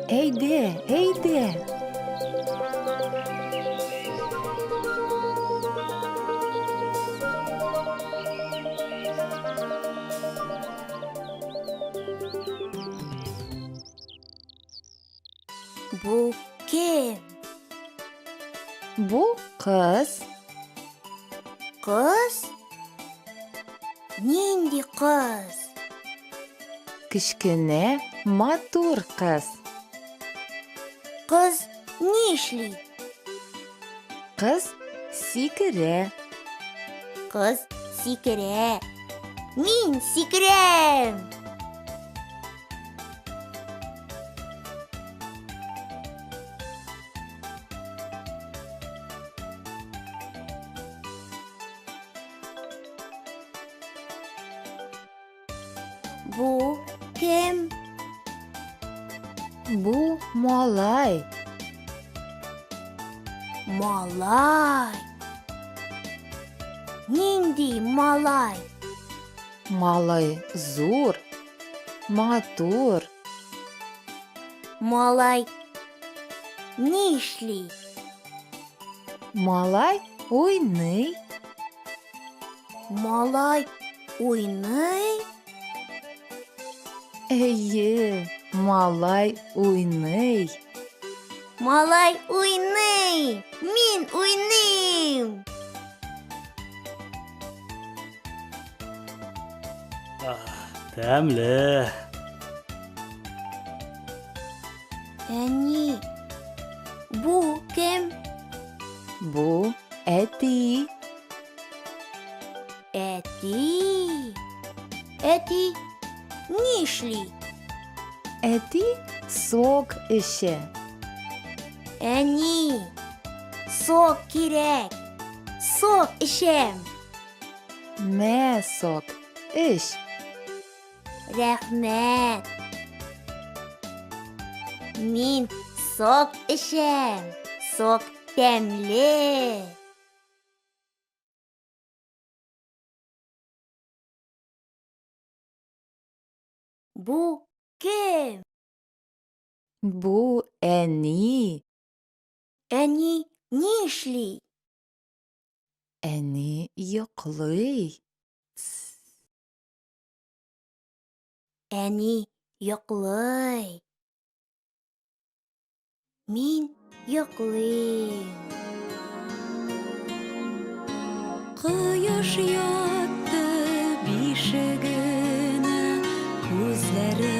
Әйдә, әйдә. Бу кем? Бу кыз. Кыз? Нинди кыз? Кечкенә, матур кыз. Кыз нишли? Кыз сикерә. Кыз сикерә. Мин сикерәм. Бу кем? Бу малай. Малай. Нинди малай? Малай зур, матур. Малай нишли? Малай уйный. Малай уйный? Әйе, малай уйный. Малай уйный! Мин уйныйм! Тәмле. Әни, бу кем? Бу әти. Әти. Әти нишли? Әти сок эчә. Әни, сок кирәк. Сок эчәм. Мә сок эч. Рәхмәт. Мин сок эчәм. Сок тәмле. Бу кем? Бу әни. Әни нишли? Әни йоклый. Әни йоклый. Мин йоклыйм. Кояш ятты бишегенә, күзләре